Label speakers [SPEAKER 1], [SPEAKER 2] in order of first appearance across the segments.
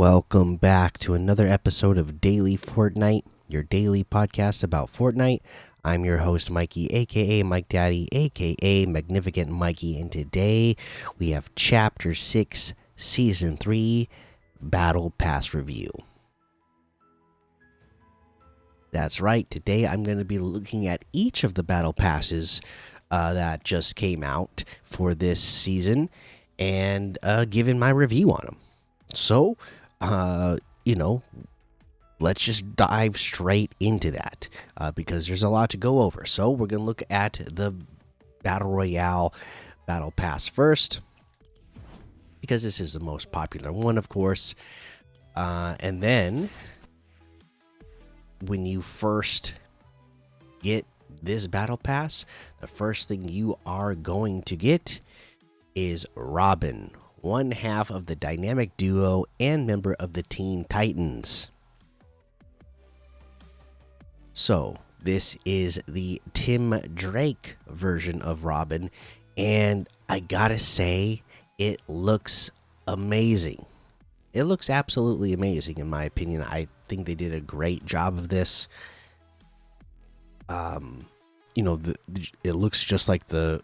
[SPEAKER 1] Welcome back to another episode of Daily Fortnite, your daily podcast about Fortnite. I'm your host, Mikey, aka Mike Daddy, aka Magnificent Mikey, and today we have Chapter 6, Season 3, Battle Pass Review. That's right, today I'm going to be looking at each of the Battle Passes that just came out for this season and giving my review on them. So, let's just dive straight into that because there's a lot to go over. So, we're going to look at the Battle Royale Battle Pass first because this is the most popular one, of course. And then, when you first get this Battle Pass, the first thing you are going to get is Robin, one half of the dynamic duo and member of the Teen Titans. So, this is the Tim Drake version of Robin, and I gotta say, it looks amazing. It looks absolutely amazing, in my opinion. I think they did a great job of this. It looks just like the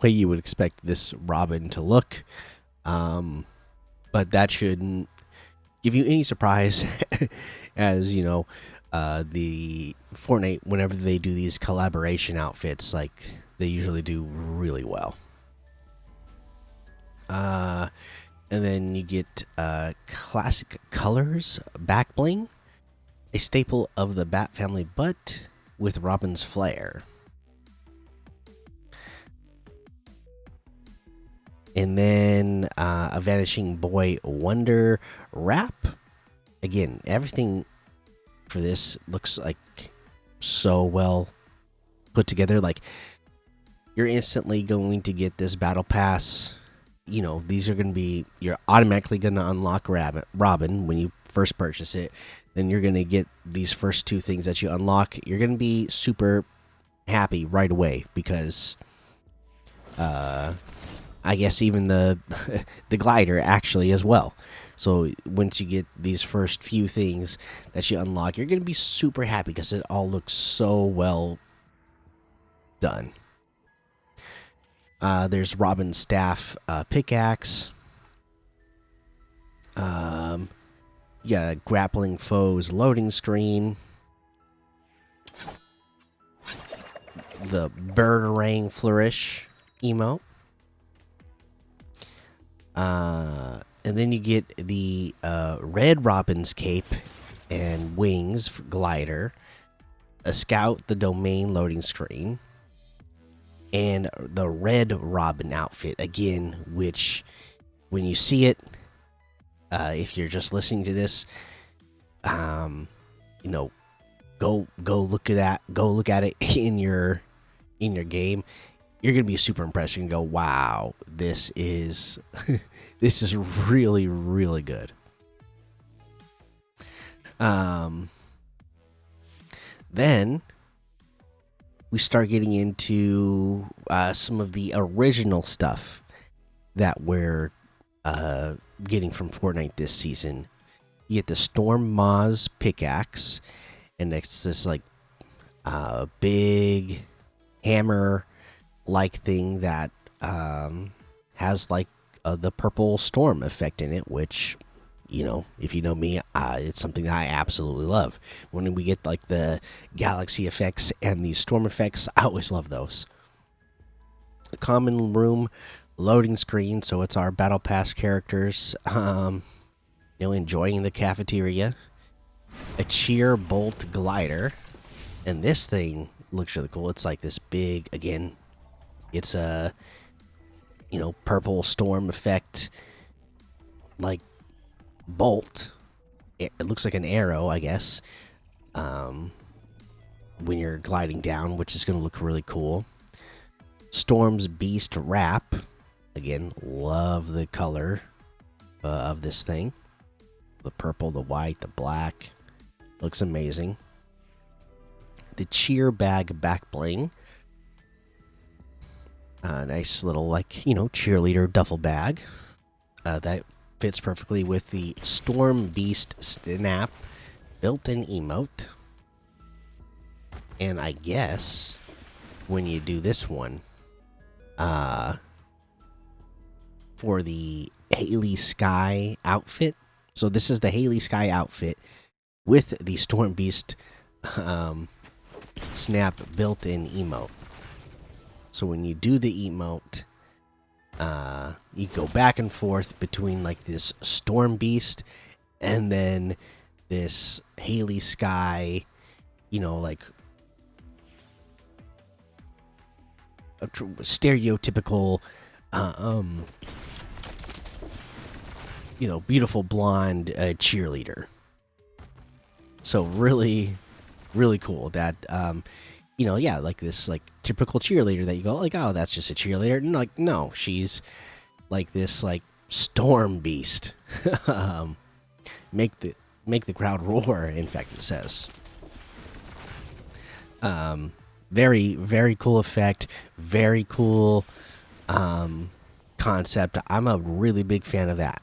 [SPEAKER 1] way you would expect this Robin to look, but that shouldn't give you any surprise. As you know, the Fortnite, whenever they do these collaboration outfits, like they usually do really well. And then you get classic colors back bling, a staple of the Bat family, but with Robin's flair. And then a Vanishing Boy Wonder wrap. Again, everything for this looks like so well put together. Like, you're instantly going to get this Battle Pass. You know, these are going to be, you're automatically going to unlock Robin when you first purchase it. Then you're going to get these first two things that you unlock. You're going to be super happy right away because I guess even the the glider actually as well. So once you get these first few things that you unlock, you're going to be super happy because it all looks so well done. There's Robin's staff pickaxe. You got a grappling foes loading screen. The Birdarang flourish emote. And then you get the Red Robin's cape and wings for glider, a Scout the domain loading screen, and the Red Robin outfit again. Which, when you see it, if you're just listening to this, go look at it in your game. You're gonna be super impressed. You can go, wow, this is this is really, really good. Then we start getting into some of the original stuff that we're getting from Fortnite this season. You get the Storm Moz pickaxe, and it's this like big hammer like thing that has like the purple storm effect in it, which, you know, if you know me, it's something that I absolutely love. When we get like the galaxy effects and the storm effects, I always love those. The common room loading screen, so it's our battle pass characters enjoying the cafeteria. A cheer bolt glider, and this thing looks really cool. It's like this big, again, it's a purple storm effect like bolt. It looks like an arrow, I guess, when you're gliding down, which is going to look really cool. Storm's Beast wrap, again, love the color of this thing. The purple, the white, the black, looks amazing. The cheer bag back bling, a nice little, like, cheerleader duffel bag. that fits perfectly with the Storm Beast Snap built-in emote. And I guess when you do this one, uh, for the Haley Sky outfit. So this is the Haley Sky outfit with the Storm Beast um, Snap built-in emote. So when you do the emote, you go back and forth between like this Storm Beast and then this Haley Sky, like a stereotypical, um, beautiful blonde cheerleader. So really, really cool. That yeah, like this like typical cheerleader that you go like, oh, that's just a cheerleader. And like, no, she's like this like storm beast. um, make the crowd roar. In fact, it says. Very very cool effect. Very cool concept. I'm a really big fan of that.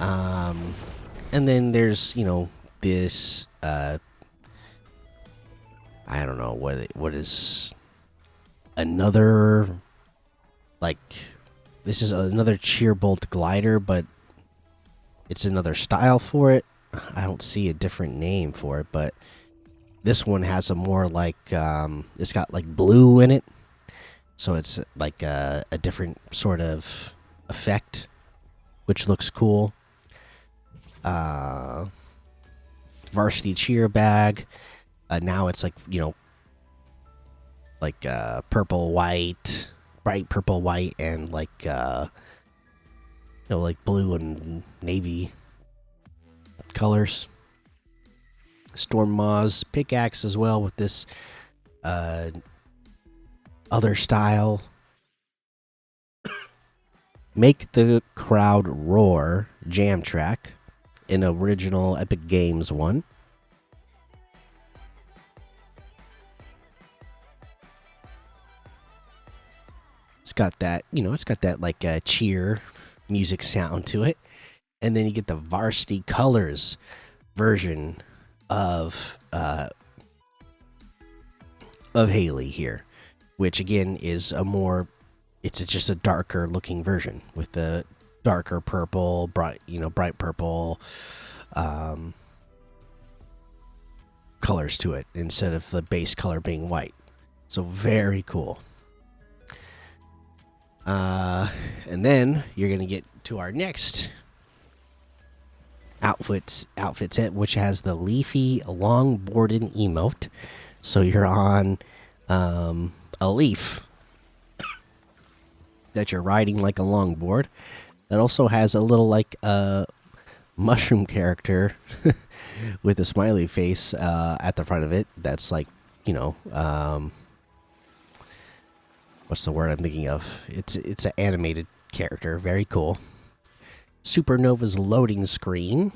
[SPEAKER 1] And then there's this I don't know what is another like this is another Cheerbolt glider, but it's another style for it. I don't see a different name for it, but this one has a more like it's got like blue in it, so it's like a different sort of effect, which looks cool. Varsity cheer bag. Now it's like like purple white, bright purple white, and like like blue and navy colors. Storm Maw's pickaxe as well with this other style. Make the crowd roar jam track, an original Epic Games one. It's got that, it's got that like cheer music sound to it. And then you get the Varsity Colors version of Haley here, which again is a more it's just a darker looking version with the darker purple, bright purple colors to it instead of the base color being white. So very cool. And then you're gonna get to our next outfit set, which has the leafy longboarded emote. So you're on a leaf that you're riding like a longboard. That also has a little like mushroom character with a smiley face at the front of it. That's like what's the word I'm thinking of? It's an animated character. Very cool. Supernova's loading screen.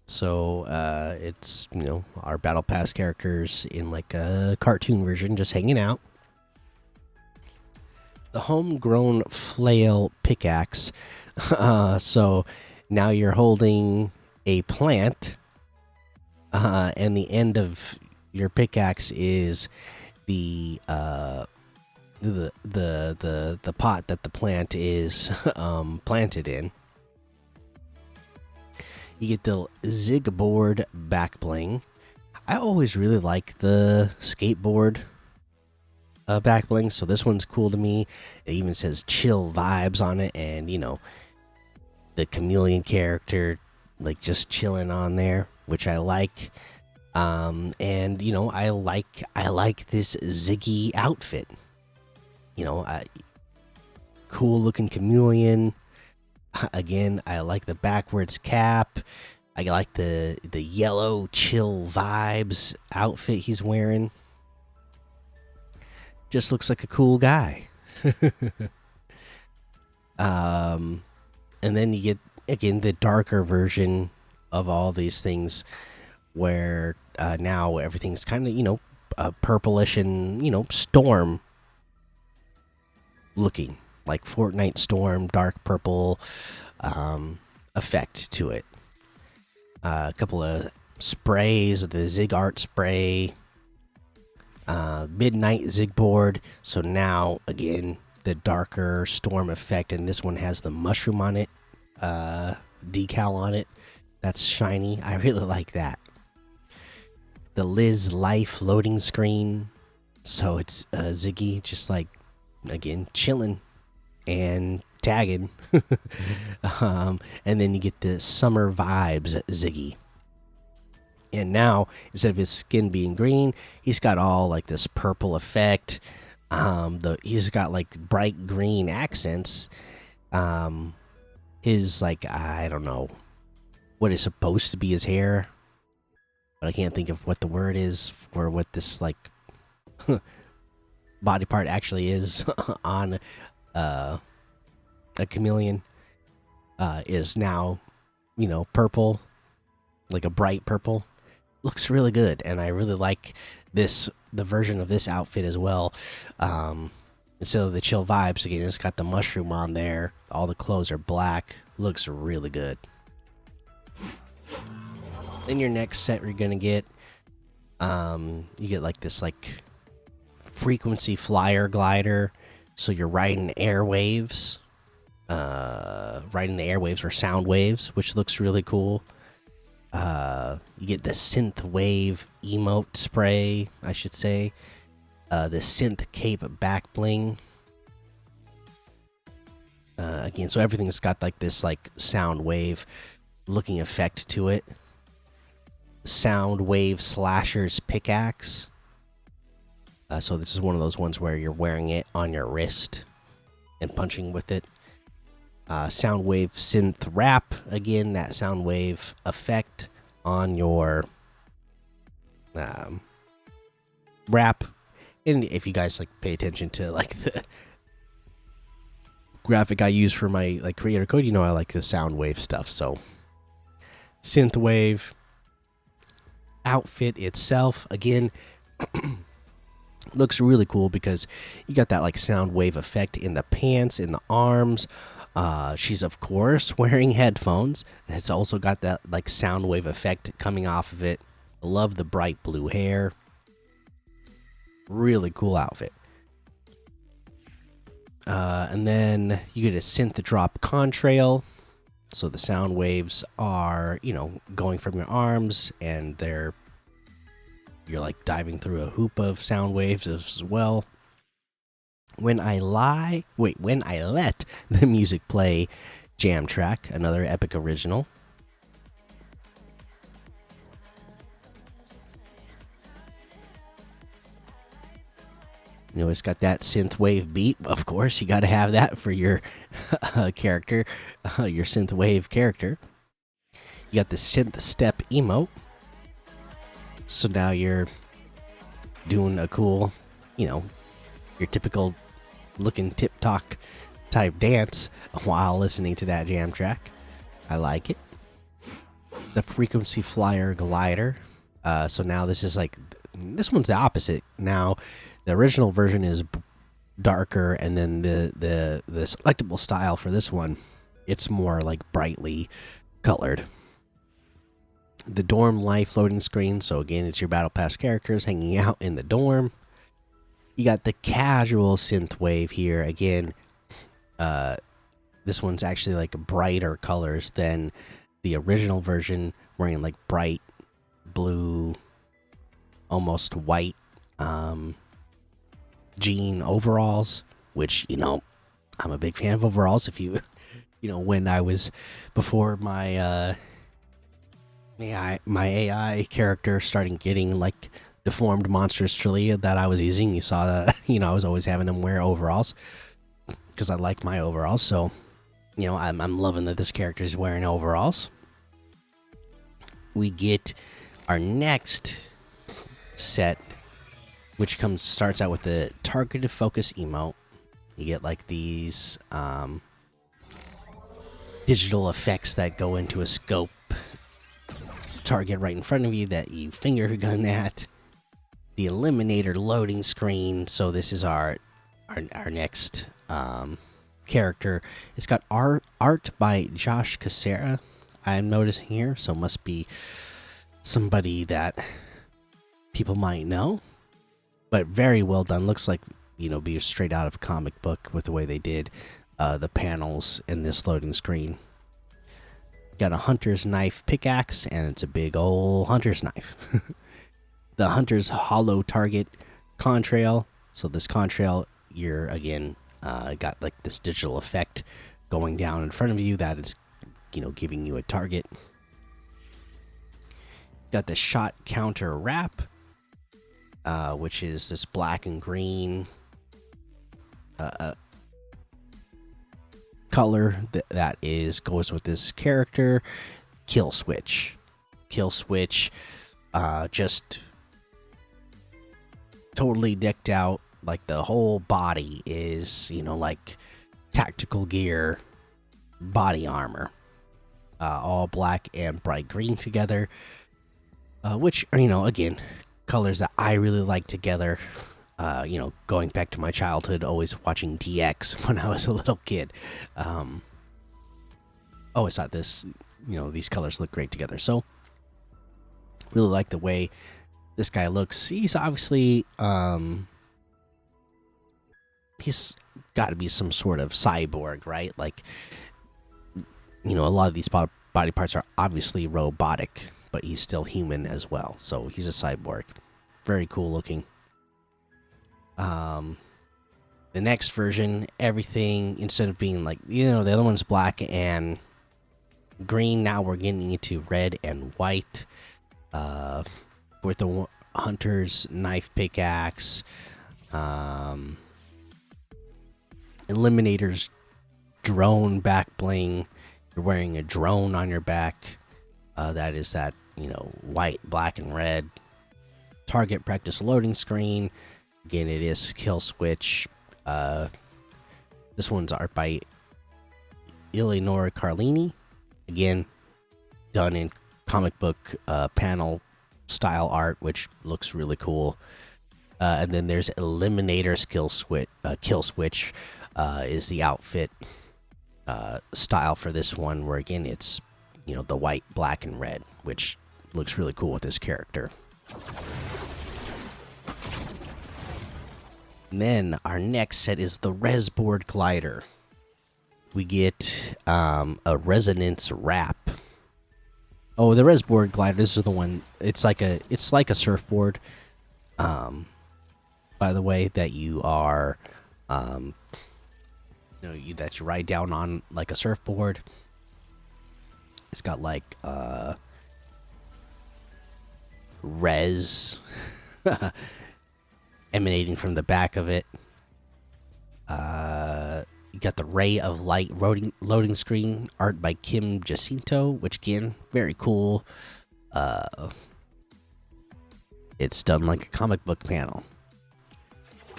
[SPEAKER 1] So it's our battle pass characters in like a cartoon version, just hanging out. The homegrown flail pickaxe. So now you're holding a plant, and the end of your pickaxe is the pot that the plant is planted in. You get the Zigboard back bling. I always really like the skateboard back bling, so this one's cool to me. It even says chill vibes on it, and the chameleon character like just chilling on there, which I like. And I like this Ziggy outfit. Cool looking chameleon. Again, I like the backwards cap. I like the yellow chill vibes outfit he's wearing. Just looks like a cool guy. And then you get again the darker version of all these things, where now everything's kind of purplish and storm looking. like Fortnite Storm, dark purple effect to it. A couple of sprays, the Zig Art spray, Midnight Zig board. So now again, the darker storm effect, and this one has the mushroom on it, decal on it. That's shiny. I really like that. The Liz Life loading screen. So it's Ziggy just like again chilling and tagging. And then you get the summer vibes Ziggy. And now instead of his skin being green, he's got all like this purple effect. He's got like bright green accents. His like I don't know what is supposed to be his hair, but I can't think of what the word is for what this like body part actually is on a chameleon. Is now purple, like a bright purple. Looks really good, and I really like the version of this outfit as well. Instead of the chill vibes, again, it's got the mushroom on there. All the clothes are black. Looks really good. Then your next set you're gonna get, you get like this like frequency flyer glider. So you're riding airwaves, riding the airwaves or sound waves, which looks really cool. You get the synth wave emote spray, I should say. The synth cape back bling. Again, so everything's got like this like sound wave looking effect to it. Sound wave slashers pickaxe. So this is one of those ones where you're wearing it on your wrist and punching with it. Soundwave synth wrap, again that soundwave effect on your wrap. And if you guys like pay attention to like the graphic I use for my like creator code, I like the soundwave stuff. So synthwave outfit itself, again, looks really cool because you got that like sound wave effect in the pants, in the arms. She's of course wearing headphones. It's also got that like sound wave effect coming off of it. Love the bright blue hair. Really cool outfit. And then you get a synth drop contrail. So the sound waves are, going from your arms, and you're like diving through a hoop of sound waves as well. When I let the music play, jam track, another epic original. It's got that synth wave beat. Of course, you got to have that for your character, your synth wave character. You got the synth step emote. So now you're doing a cool, your typical looking tip-tock type dance while listening to that jam track. I like it. The frequency flyer glider. So now this one's the opposite. Now the original version is darker, and then the selectable style for this one, it's more like brightly colored. The dorm life loading screen. So again, it's your battle pass characters hanging out in the dorm. You got the casual synth wave here. Again, this one's actually like brighter colors than the original version, wearing like bright blue, almost white jean overalls, which I'm a big fan of overalls. If you when I was before my my AI character starting getting like deformed monstrously that I was using, you saw that I was always having them wear overalls because I like my overalls. So I'm loving that this character is wearing overalls. We get our next set, which starts out with the targeted focus emote. You get like these digital effects that go into a scope target right in front of you that you finger gun at. The eliminator loading screen. So this is our next character. It's got art by Josh Cassera, I'm noticing here, so must be somebody that people might know. But very well done. Looks like, be straight out of a comic book with the way they did the panels in this loading screen. Got a hunter's knife pickaxe, and it's a big old hunter's knife. The hunter's hollow target contrail. So this contrail, you're again got like this digital effect going down in front of you that is, giving you a target. Got the shot counter wrap, which is this black and green color that goes with this character. Kill switch, just totally decked out. Like the whole body is, like tactical gear, body armor, all black and bright green together, which are, again, colors that I really like together. Going back to my childhood, always watching DX when I was a little kid. Always thought these colors look great together. So, really like the way this guy looks. He's obviously, he's got to be some sort of cyborg, right? Like, a lot of these body parts are obviously robotic, but he's still human as well. So, he's a cyborg. Very cool looking. The next version, everything, instead of being like, the other one's black and green, now we're getting into red and white, with the hunter's knife pickaxe, eliminator's drone back bling. You're wearing a drone on your back, that is that, white, black, and red target practice loading screen. Again, it is kill switch. This one's art by Eleanor Carlini. Again, done in comic book panel style art, which looks really cool. And then there's Eliminator's kill switch is the outfit style for this one, where again it's the white, black, and red, which looks really cool with this character. And then our next set is the Resboard Glider. We get a resonance wrap. Oh, the Resboard Glider. This is the one. It's like a surfboard. By the way, that you are, that you ride down on like a surfboard. It's got like res emanating from the back of it. You got the Ray of Light loading screen, art by Kim Jacinto, which again, very cool. It's done like a comic book panel.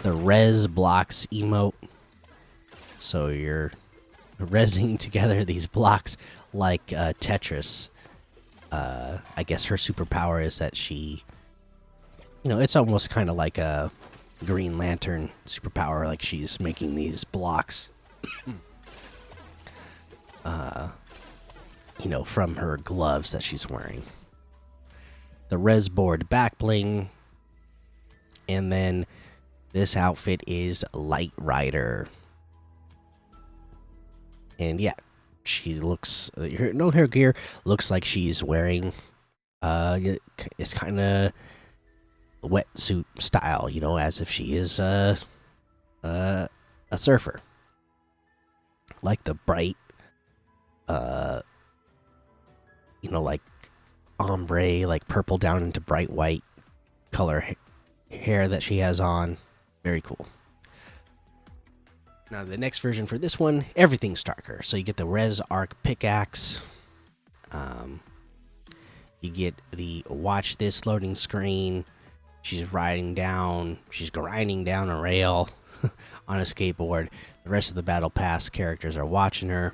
[SPEAKER 1] The res blocks emote, so you're resing together these blocks like Tetris. I guess her superpower is that she, it's almost kind of like a Green Lantern superpower, like she's making these blocks from her gloves that she's wearing. The Resboard back bling, and then this outfit is Light Rider. And yeah, she looks, no hair gear, looks like she's wearing it's kind of wetsuit style, as if she is a surfer. Like the bright, like ombre, like purple down into bright white color hair that she has on. Very cool. Now the next version for this one, everything's darker. So you get the Res Arc pickaxe. You get the watch this loading screen. She's grinding down a rail on a skateboard. The rest of the Battle Pass characters are watching her.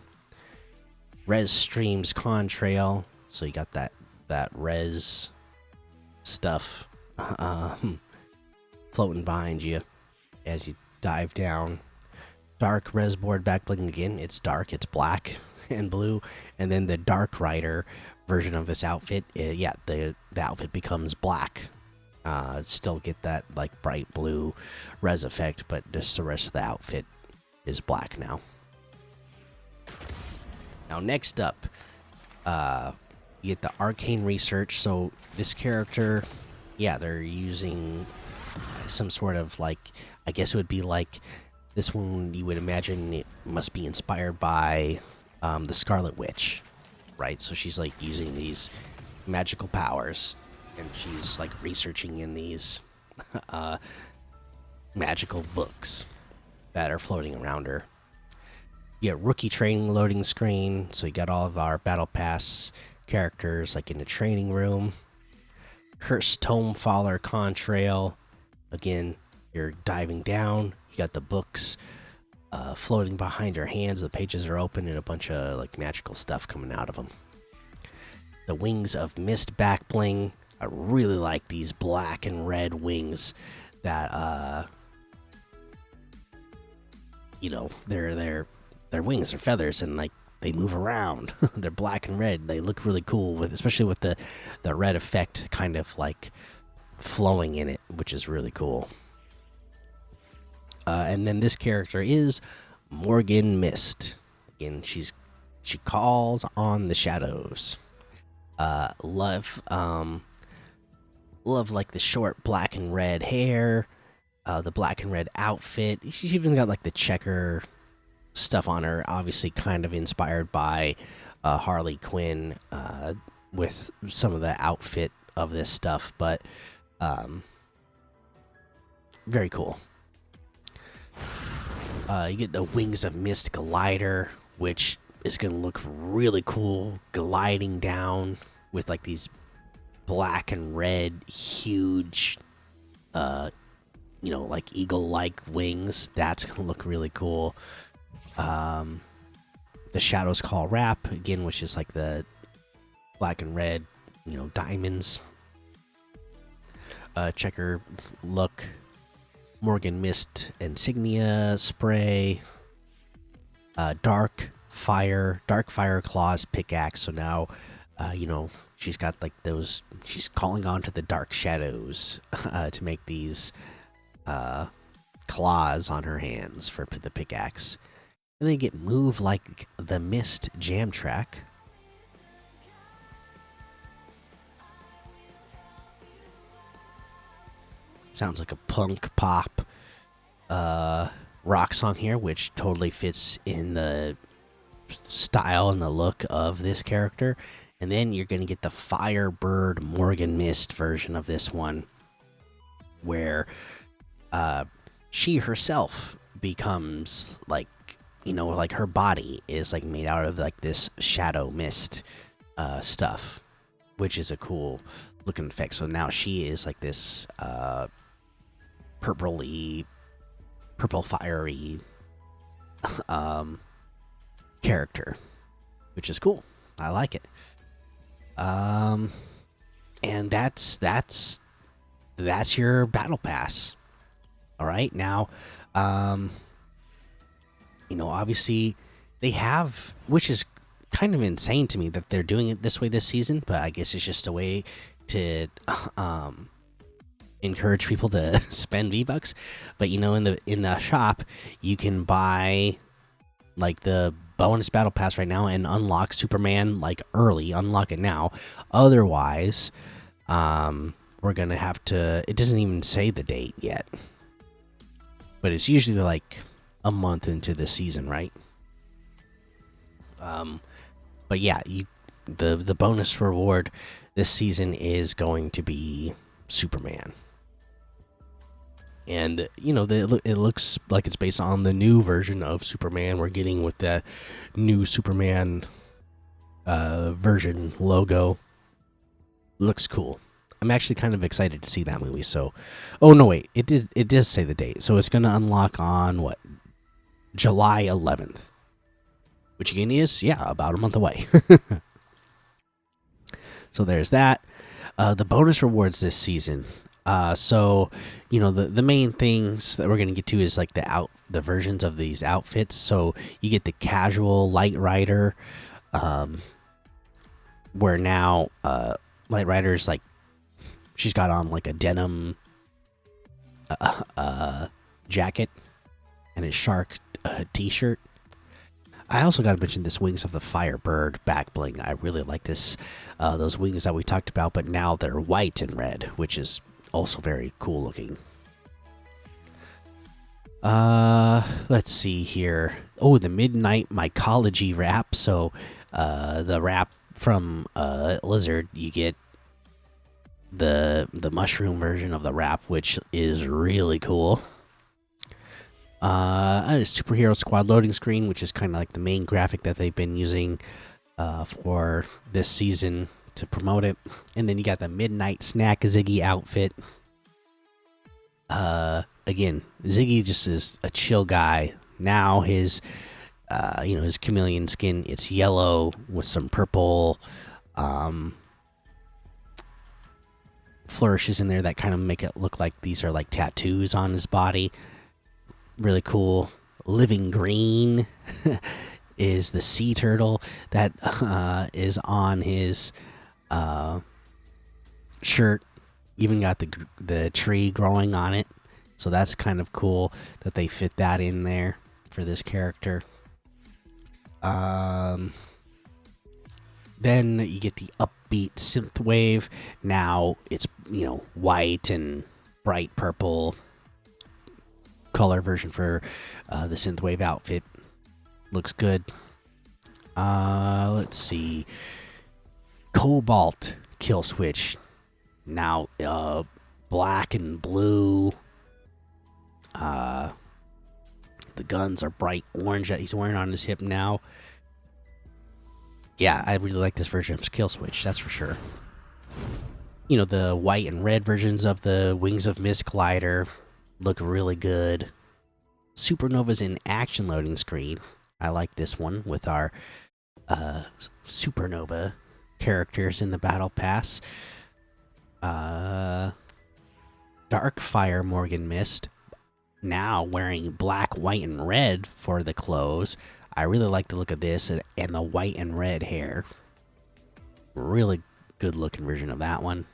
[SPEAKER 1] Res Streams Contrail. So you got that res stuff floating behind you as you dive down. dark res board back bling again. It's dark, it's black and blue. And then the Dark Rider version of this outfit, yeah, the outfit becomes black. Still get that like bright blue res effect, but just the rest of the outfit is black now. Now, next up, you get the arcane research. So this character, yeah, they're using some sort of like, I guess it would be like this one. You would imagine it must be inspired by the Scarlet Witch, right? So she's like using these magical powers, and she's like researching in these magical books that are floating around her. You get rookie training loading screen, so you got all of our battle pass characters like in the training room. Cursed Tome Faller Contrail. Again, you're diving down. You got the books floating behind your hands. The pages are open and a bunch of like magical stuff coming out of them. The Wings of Mist back bling. I really like these black and red wings that you know, they're wings are feathers and like they move around. They're black and red. They look really cool with, especially with the red effect kind of like flowing in it, which is really cool. And then this character is Morgan Mist. Again, she calls on the shadows. Love like the short black and red hair, the black and red outfit. She's even got like the checker stuff on her, obviously kind of inspired by Harley Quinn with some of the outfit of this stuff, but very cool. You get the Wings of Mist glider, which is going to look really cool, gliding down with like these black and red huge you know, like eagle-like wings. That's going to look really cool. The Shadows Call wrap again, which is like the black and red, you know, diamonds. Checker look. Morgan Mist insignia spray. Dark fire claws pickaxe. So now you know, she's got like those, she's calling on to the dark shadows to make these claws on her hands for the pickaxe. And they get Move Like the Mist jam track. Sounds like a punk pop rock song here, which totally fits in the style and the look of this character. And then you're going to get the Firebird Morgan Mist version of this one, where she herself becomes like, you know, like her body is like made out of like this shadow mist stuff, which is a cool looking effect. So now she is like this purple fiery character, which is cool. I like it. And that's your battle pass. All right, now you know, obviously they have, which is kind of insane to me that they're doing it this way this season, but I guess it's just a way to encourage people to spend V-Bucks. But you know, in the shop you can buy like the bonus battle pass right now and unlock Superman like early, unlock it now. Otherwise we're gonna have to, it doesn't even say the date yet, but it's usually like a month into the season, right? But yeah, the bonus reward this season is going to be Superman. And you know, it looks like it's based on the new version of Superman we're getting with the new Superman version logo. Looks cool. I'm actually kind of excited to see that movie. So, oh no, wait, it does say the date. So it's going to unlock on what, July 11th, which again is, yeah, about a month away. So there's that. The bonus rewards this season So the main things that we're gonna get to is like the versions of these outfits. So you get the casual light rider, um, where now light rider's like she's got on like a denim jacket and a shark t-shirt. I also got to mention this Wings of the Firebird back bling. I really like this, those wings that we talked about, but now they're white and red, which is also very cool looking. Let's see here. Oh, the Midnight Mycology wrap. So, the wrap from Lizard, you get the mushroom version of the wrap, which is really cool. A superhero squad loading screen, which is kind of like the main graphic that they've been using for this season to promote it. And then you got the Midnight Snack Ziggy outfit. Again, Ziggy just is a chill guy. Now his his chameleon skin, it's yellow with some purple flourishes in there that kind of make it look like these are like tattoos on his body. Really cool. Living green is the sea turtle that is on his shirt. Even got the tree growing on it, so that's kind of cool that they fit that in there for this character. Then you get the upbeat synthwave. Now it's white and bright purple color version for the synthwave outfit. Looks good. Let's see. Cobalt kill switch. Now black and blue. The guns are bright orange that he's wearing on his hip now. Yeah, I really like this version of Kill Switch, that's for sure. The white and red versions of the Wings of Mist glider look really good. Supernova's in action loading screen. I like this one with our Supernova characters in the battle pass. Darkfire Morgan Mist, now wearing black, white, and red for the clothes. I really like the look of this and the white and red hair. Really good looking version of that one.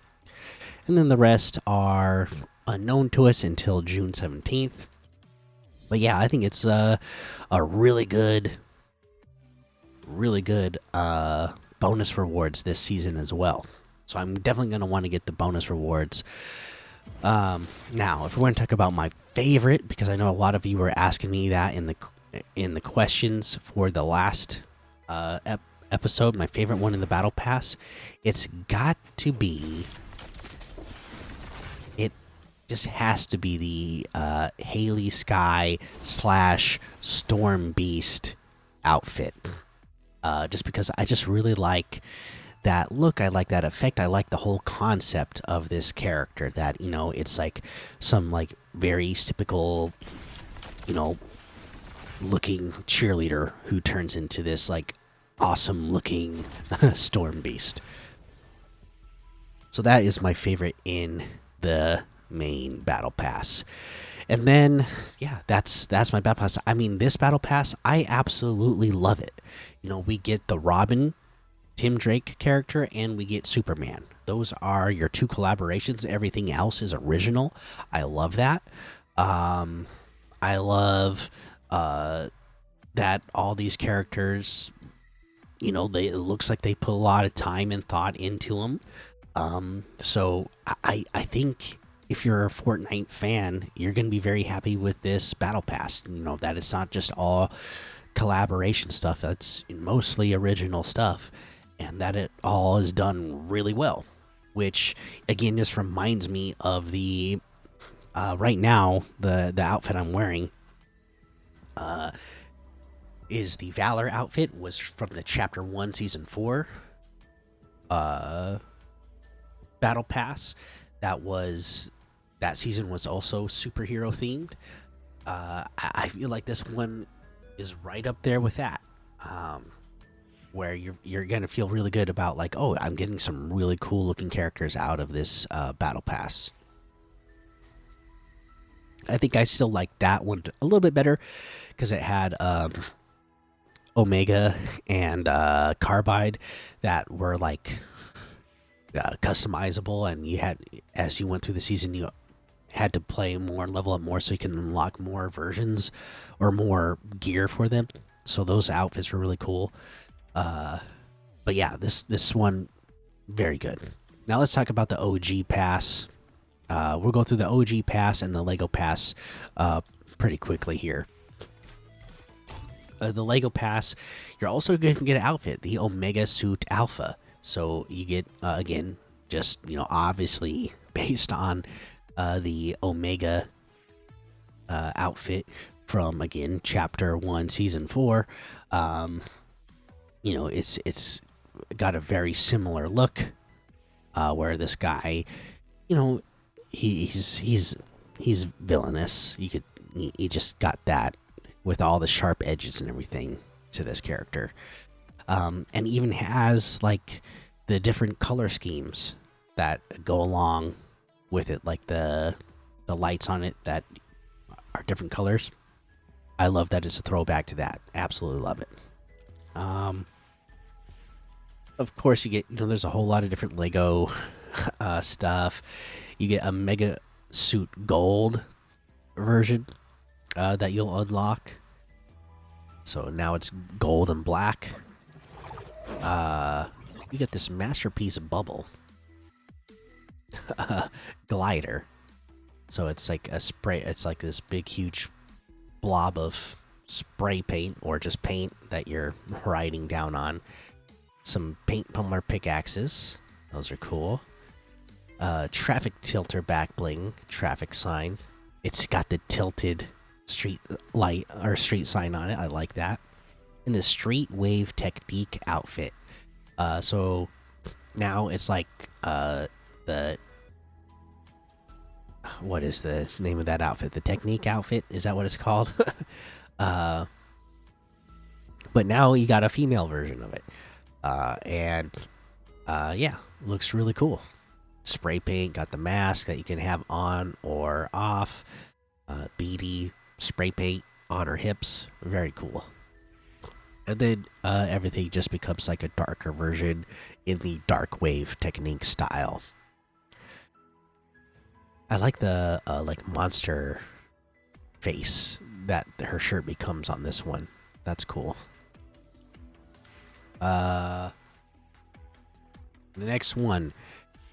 [SPEAKER 1] And then the rest are unknown to us until June 17th. But yeah, I think it's a really good bonus rewards this season as well. So I'm definitely going to want to get the bonus rewards. Now, if we're going to talk about my favorite, because I know a lot of you were asking me that in the questions for the last episode, my favorite one in the battle pass, it's got to be. It just has to be the Haley Sky / Storm Beast outfit. Just because I just really like that look, I like that effect, I like the whole concept of this character. That it's like some like very typical, looking cheerleader who turns into this like awesome looking storm beast. So that is my favorite in the main battle pass. And then yeah, that's my battle pass. I mean, this battle pass, I absolutely love it. We get the Robin Tim Drake character and we get Superman. Those are your two collaborations. Everything else is original. I love that. I love that all these characters, it looks like they put a lot of time and thought into them. So I think if you're a Fortnite fan, you're going to be very happy with this battle pass. That it's not just all collaboration stuff. That's mostly original stuff, and that it all is done really well. Which again just reminds me of the right now the outfit I'm wearing. Is the Valor outfit, was from the Chapter 1 Season 4 Battle Pass. That season was also superhero themed. I feel like this one is right up there with that, where you're gonna feel really good about like, oh, I'm getting some really cool looking characters out of this Battle Pass. I think I still like that one a little bit better because it had Omega and Carbide that were like customizable, and you had, as you went through the season, you had to play more and level up more so you can unlock more versions or more gear for them. So those outfits were really cool. But yeah, this one very good. Now let's talk about the OG pass. We'll go through the OG pass and the Lego pass pretty quickly here. The Lego pass, you're also going to get an outfit, the Omega Suit Alpha. So you get again, just obviously based on the Omega outfit from again Chapter 1, Season 4. It's got a very similar look, where this guy, he's villainous. He just got that with all the sharp edges and everything to this character, and even has like the different color schemes that go along with it, like the lights on it that are different colors. I love that it's a throwback to that. Absolutely love it. Of course, you get there's a whole lot of different Lego stuff. You get a Mega Suit Gold version that you'll unlock. So now it's gold and black. You get this masterpiece bubble glider. So it's like a spray. It's like this big, huge blob of spray paint or just paint that you're riding down on. Some paint pumper pickaxes. Those are cool. Traffic tilter back bling traffic sign. It's got the tilted street light or street sign on it. I like that. And the street wave technique outfit. So now it's like the what is the name of that outfit? The technique outfit, is that what it's called? But now you got a female version of it, and yeah, looks really cool. Spray paint, got the mask that you can have on or off. Beady spray paint on her hips, very cool. And then everything just becomes like a darker version in the dark wave technique style. I like the like monster face that her shirt becomes on this one. That's cool. The next one,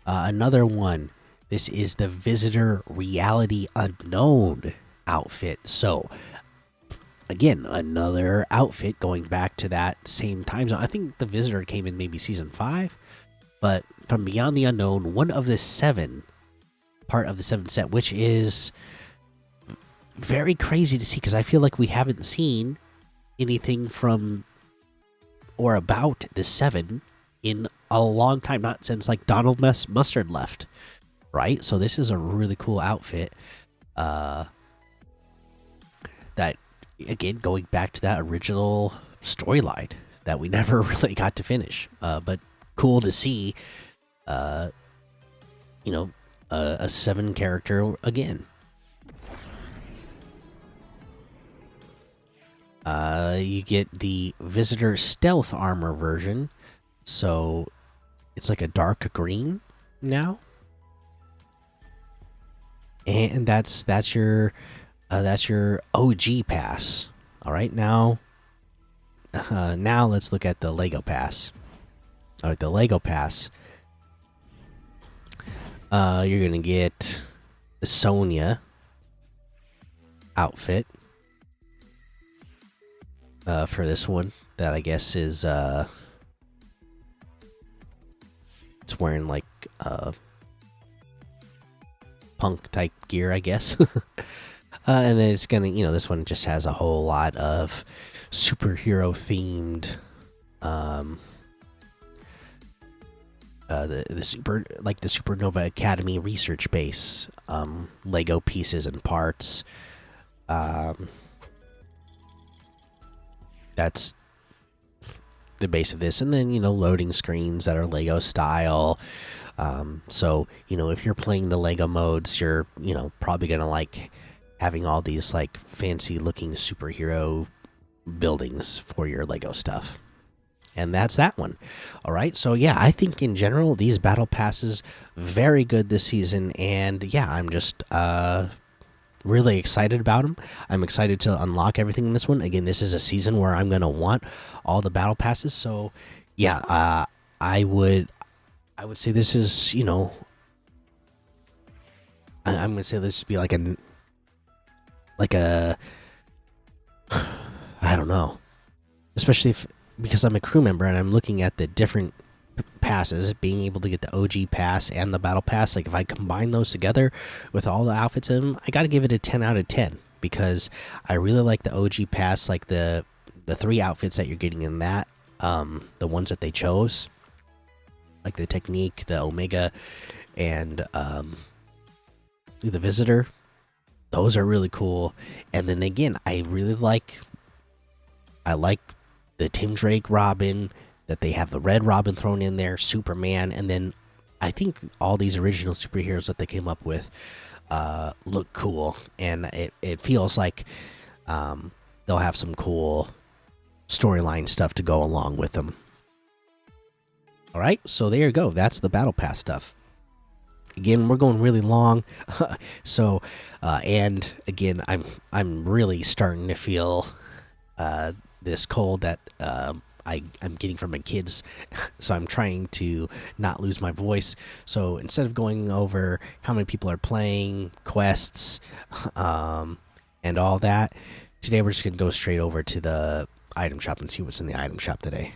[SPEAKER 1] another one. This is the Visitor Reality Unknown outfit. So again, another outfit going back to that same time zone. I think the Visitor came in maybe season 5, but from Beyond the Unknown, one of the 7, part of the 7 set, which is very crazy to see because I feel like we haven't seen anything from or about the 7 in a long time, not since like Donald Mustard left, right? So this is a really cool outfit. That again, going back to that original storyline that we never really got to finish, but cool to see. A 7 character again. You get the Visitor Stealth Armor version, so it's like a dark green now, and that's your OG pass. All right, now let's look at the Lego pass. All right, the Lego pass. You're gonna get the Sonya outfit for this one. That I guess is it's wearing like punk type gear, I guess. And then it's gonna, this one just has a whole lot of superhero themed the Supernova Academy research base, Lego pieces and parts. That's the base of this, and then loading screens that are Lego style. So if you're playing the Lego modes, you're probably gonna like having all these like fancy looking superhero buildings for your Lego stuff. And that's that one. All right. So yeah, I think in general these battle passes very good this season, and yeah, I'm just really excited about them. I'm excited to unlock everything in this one. Again, this is a season where I'm gonna want all the battle passes. So yeah, I would say this is, I'm gonna say this would be like a I don't know, especially if, because I'm a crew member and I'm looking at the different passes, being able to get the OG pass and the battle pass. Like if I combine those together with all the outfits in them, I got to give it a 10 out of 10 because I really like the OG pass, like the three outfits that you're getting in that, the ones that they chose, like the technique, the Omega, and the visitor. Those are really cool. And then again, I like the Tim Drake Robin, that they have the Red Robin thrown in there, Superman, and then I think all these original superheroes that they came up with look cool, and it feels like they'll have some cool storyline stuff to go along with them. All right, so there you go. That's the Battle Pass stuff. Again, we're going really long, so and again, I'm really starting to feel this cold that I'm getting from my kids, so I'm trying to not lose my voice. So instead of going over how many people are playing, quests, and all that, today we're just gonna go straight over to the item shop and see what's in the item shop today.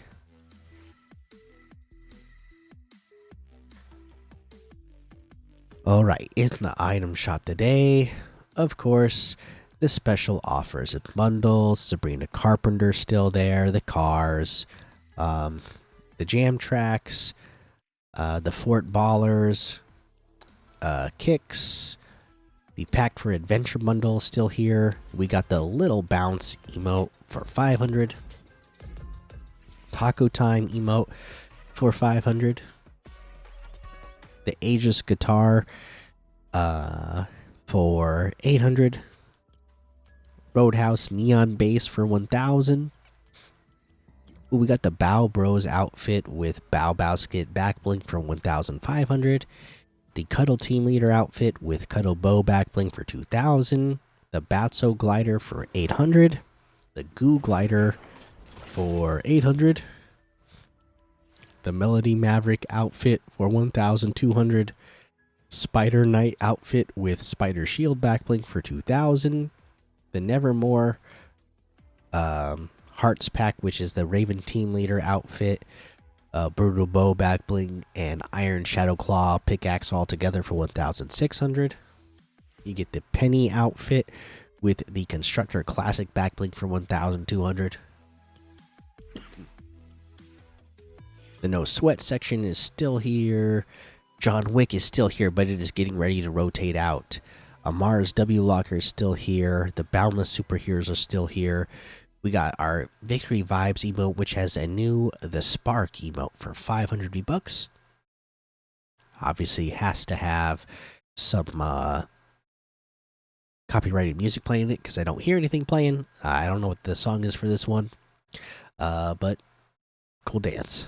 [SPEAKER 1] All right, in the item shop today, of course, the special offers and bundles. Sabrina Carpenter still there. The cars, the jam tracks, the Fort Ballers, kicks. The Packed for Adventure bundle still here. We got the Little Bounce emote for 500. Taco Time emote for 500. The Aegis guitar for 800. Roadhouse neon bass for 1000. We got the Bow Bros outfit with Bow Basket back bling for 1500. The Cuddle Team Leader outfit with Cuddle Bow back bling for 2000. The Batso glider for 800. The Goo glider for 800. The Melody Maverick outfit for 1200. Spider Knight outfit with Spider Shield back bling for 2000. The Nevermore Hearts pack, which is the Raven Team Leader outfit, Brutal Bow back bling, and Iron Shadow Claw pickaxe all together for 1600. You get the Penny outfit with the Constructor Classic back bling for 1200. The No Sweat section is still here. John Wick is still here, but it is getting ready to rotate out. Amar's W Locker is still here. The Boundless Superheroes are still here. We got our Victory Vibes emote, which has a new The Spark emote for 500 V-Bucks. Obviously, has to have some copyrighted music playing in it because I don't hear anything playing. I don't know what the song is for this one, but cool dance.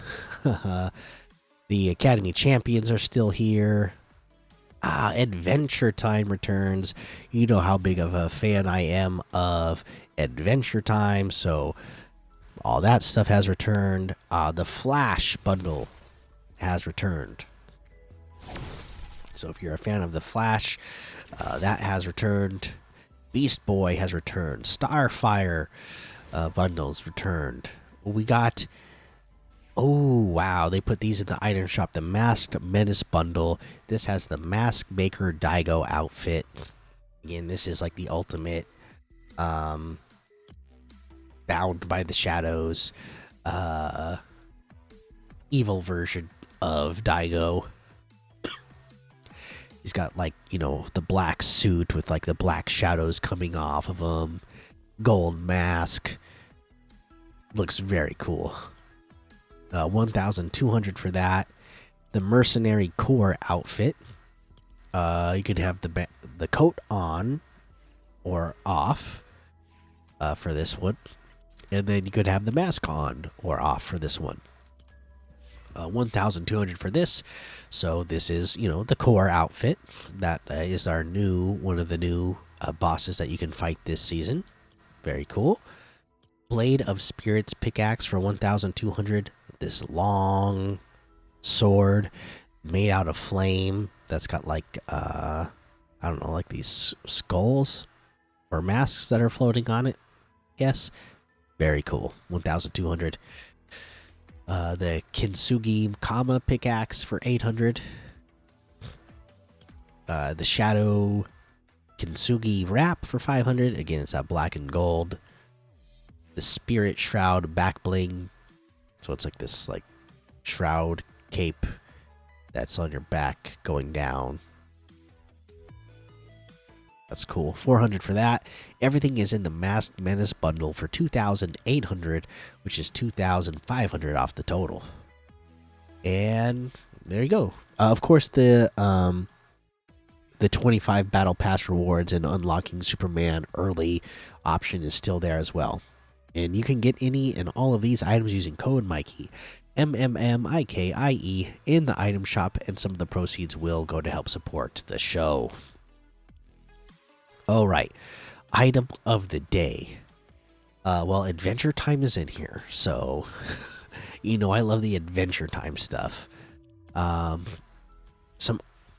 [SPEAKER 1] The Academy Champions are still here. Adventure Time returns. You know how big of a fan I am of Adventure Time, so all that stuff has returned. The Flash bundle has returned. So if you're a fan of the Flash, that has returned. Beast Boy has returned. Starfire bundles returned. We got, oh wow, they put these in the item shop. The Masked Menace bundle. This has the Mask Maker Daigo outfit. Again, this is like the ultimate bound by the shadows evil version of Daigo. He's got, like, you know, the black suit with like the black shadows coming off of him. Gold mask. Looks very cool. 1200 for that. The Mercenary Core outfit. You can have the coat on, or off for this one. And then you could have the mask on or off for this one. 1,200 for this. So this is, the core outfit. That is our one of the new bosses that you can fight this season. Very cool. Blade of Spirits pickaxe for 1,200. This long sword made out of flame that's got like I don't know, like these skulls or masks that are floating on it. Yes, very cool. 1,200. The Kintsugi Kama pickaxe for 800. The Shadow Kintsugi wrap for 500. Again, it's that black and gold. The Spirit Shroud back bling. So it's like this like shroud cape that's on your back going down. That's cool. 400 for that. Everything is in the Masked Menace bundle for 2,800, which is 2,500 off the total. And there you go. Of course, the 25 Battle Pass rewards and unlocking Superman early option is still there as well. And you can get any and all of these items using code Mikey, MMMIKIE, in the item shop, and some of the proceeds will go to help support the show. All right, item of the day. Well, Adventure Time is in here, so I love the Adventure Time stuff.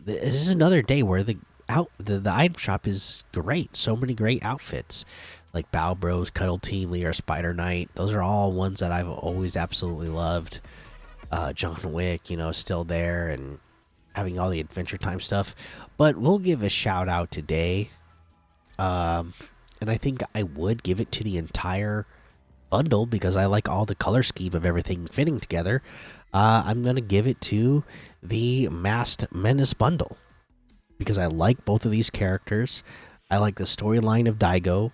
[SPEAKER 1] This is another day where the item shop is great. So many great outfits, like Bow Bros, Cuddle Team Leader, Spider Knight. Those are all ones that I've always absolutely loved. John Wick, still there and having all the Adventure Time stuff. But we'll give a shout out today. And I think I would give it to the entire bundle because I like all the color scheme of everything fitting together. I'm going to give it to the Masked Menace bundle because I like both of these characters. I like the storyline of Daigo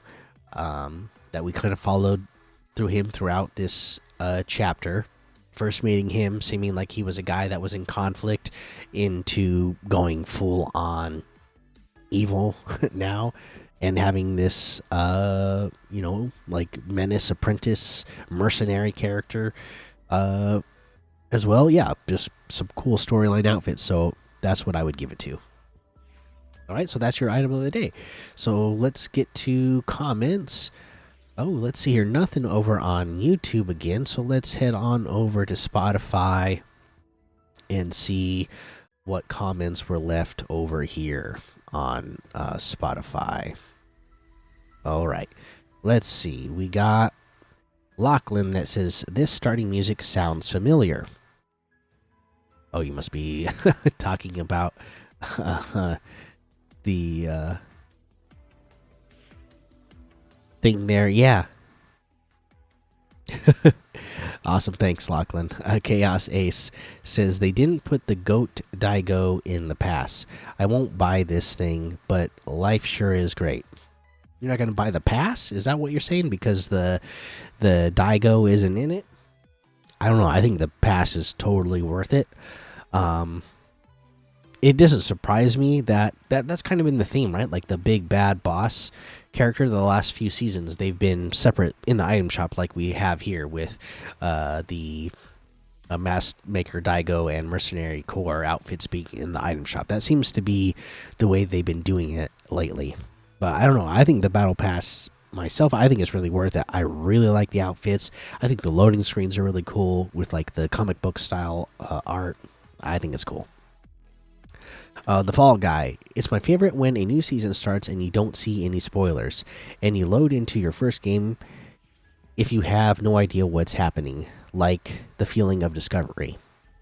[SPEAKER 1] that we kind of followed through him throughout this chapter. First meeting him, seeming like he was a guy that was in conflict, into going full on evil now. And having this, like Menace apprentice mercenary character as well. Yeah, just some cool storyline outfits. So that's what I would give it to. All right, so that's your item of the day. So let's get to comments. Oh, let's see here. Nothing over on YouTube again. So let's head on over to Spotify and see what comments were left over here on Spotify. All right, let's see. We got Lachlan that says this starting music sounds familiar. Oh, you must be talking about the thing there. Yeah. Awesome, thanks, Lachlan. Chaos Ace says they didn't put the goat Daigo in the pass. I won't buy this thing, but life sure is great. You're not going to buy the pass? Is that what you're saying? Because the Daigo isn't in it? I don't know. I think the pass is totally worth it. It doesn't surprise me that's kind of in the theme, right? Like the big bad boss character, the last few seasons, they've been separate in the item shop, like we have here with the Mask Maker Daigo and Mercenary Core outfits being in the item shop. That seems to be the way they've been doing it lately. But I don't know. I think the Battle Pass myself, I think it's really worth it. I really like the outfits. I think the loading screens are really cool with like the comic book style art. I think it's cool. The Fall Guy. It's my favorite when a new season starts and you don't see any spoilers, and you load into your first game if you have no idea what's happening, like the feeling of discovery.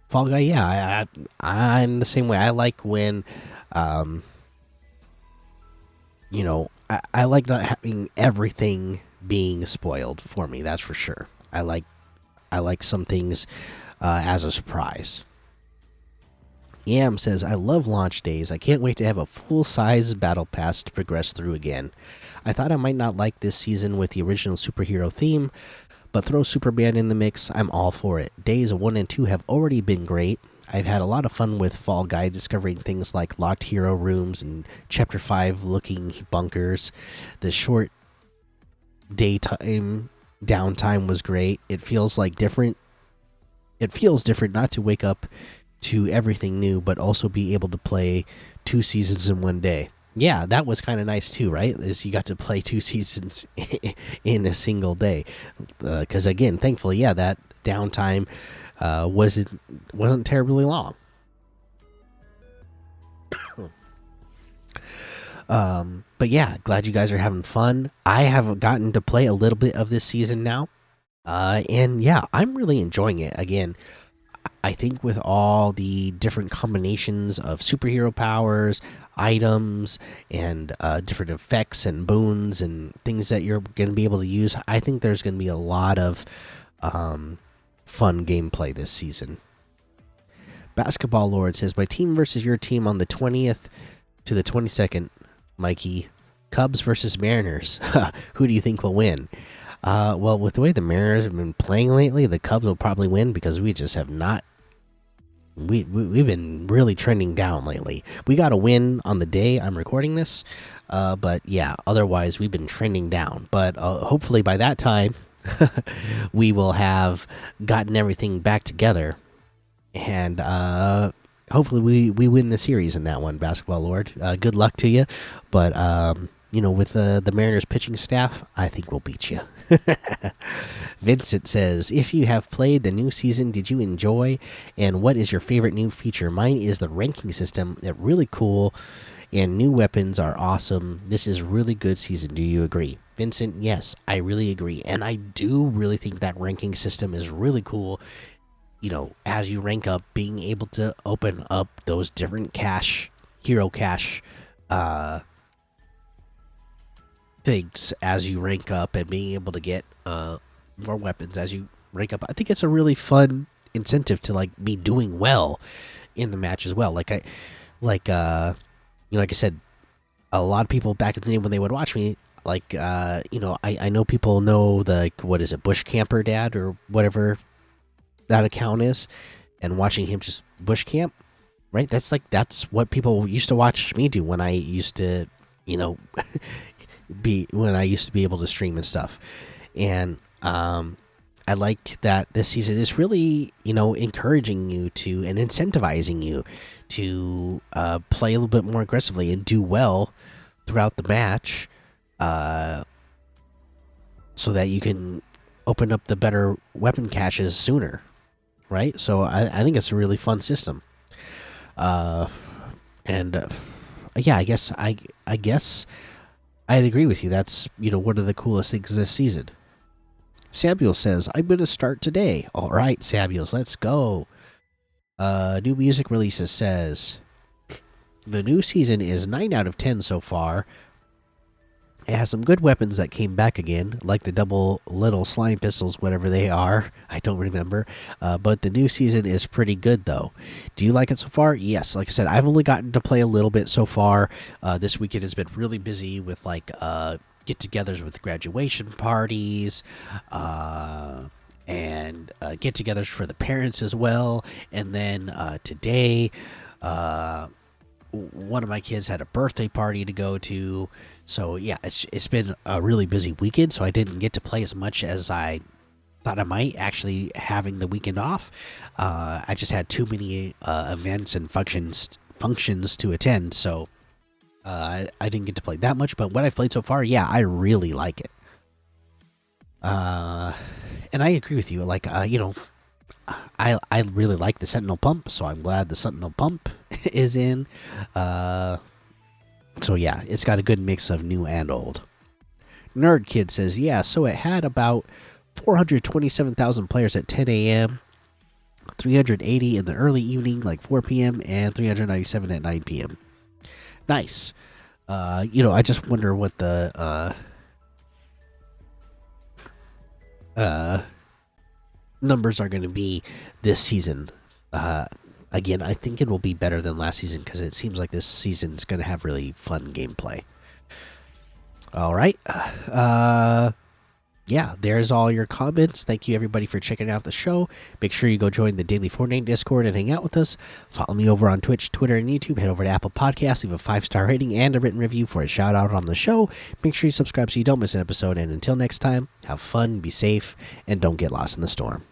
[SPEAKER 1] Fall Guy, yeah, I'm the same way. I like when, I like not having everything being spoiled for me. That's for sure. I like some things as a surprise. Yam says, I love launch days. I can't wait to have a full-size battle pass to progress through again. I thought I might not like this season with the original superhero theme, but throw Superman in the mix, I'm all for it. Days 1 and 2 have already been great. I've had a lot of fun with Fall Guy, discovering things like locked hero rooms and Chapter 5 looking bunkers. The short daytime downtime was great. It feels like different. It feels different not to wake up to everything new, but also be able to play 2 seasons in one day. Yeah, that was kind of nice too, right? Is you got to play 2 seasons in a single day. Because again, thankfully, yeah, that downtime wasn't terribly long. But yeah, glad you guys are having fun. I have gotten to play a little bit of this season now, and yeah, I'm really enjoying it. Again, I think with all the different combinations of superhero powers, items, and different effects and boons and things that you're going to be able to use, I think there's going to be a lot of fun gameplay this season. Basketball Lord says, my team versus your team on the 20th to the 22nd, Mikey. Cubs versus Mariners. Who do you think will win? Well, with the way the Mariners have been playing lately, the Cubs will probably win because we just have not. We've been really trending down lately. We got a win on the day I'm recording this, but yeah, otherwise we've been trending down. But hopefully by that time, we will have gotten everything back together, and hopefully we win the series in that one, Basketball Lord. Good luck to you, but with the Mariners pitching staff, I think we'll beat you. Vincent says, if you have played the new season, did you enjoy? And what is your favorite new feature? Mine is the ranking system. It's really cool, and new weapons are awesome. This is really good season. Do you agree? Vincent, yes, I really agree. And I do really think that ranking system is really cool. As you rank up, being able to open up those different hero cache things as you rank up, and being able to get more weapons as you rank up. I think it's a really fun incentive to be doing well in the match as well. Like I said, a lot of people back in the day when they would watch me, I know people know what is it, Bush Camper Dad or whatever that account is, and watching him just bush camp, right? That's what people used to watch me do when I used to, be able to stream and stuff. And I like that this season is really encouraging you to and incentivizing you to play a little bit more aggressively and do well throughout the match, so that you can open up the better weapon caches sooner, right? So I think it's a really fun system. Yeah, I guess I'd agree with you. That's one of the coolest things this season. Samuel says, I'm gonna start today. All right, Samuel, let's go. New music releases says the new season is 9 out of 10 so far. It has some good weapons that came back again, like the double little slime pistols, whatever they are. I don't remember. But the new season is pretty good, though. Do you like it so far? Yes. Like I said, I've only gotten to play a little bit so far. This weekend has been really busy with get-togethers with graduation parties, and get-togethers for the parents as well. And then today, one of my kids had a birthday party to go to. So yeah, it's been a really busy weekend, so I didn't get to play as much as I thought I might, actually having the weekend off. I just had too many events and functions to attend, so I didn't get to play that much. But what I've played so far, yeah, I really like it. And I agree with you. I really like the Sentinel Pump, so I'm glad the Sentinel Pump is in. So yeah, it's got a good mix of new and old. Nerd Kid says, yeah, so it had about 427,000 players at 10 a.m., 380 in the early evening, like 4 p.m., and 397 at 9 p.m. Nice. I just wonder what the numbers are going to be this season. Again, I think it will be better than last season because it seems like this season's going to have really fun gameplay. All right. yeah, there's all your comments. Thank you, everybody, for checking out the show. Make sure you go join the Daily Fortnite Discord and hang out with us. Follow me over on Twitch, Twitter, and YouTube. Head over to Apple Podcasts, leave a 5-star rating and a written review for a shout out on the show. Make sure you subscribe so you don't miss an episode. And until next time, have fun, be safe, and don't get lost in the storm.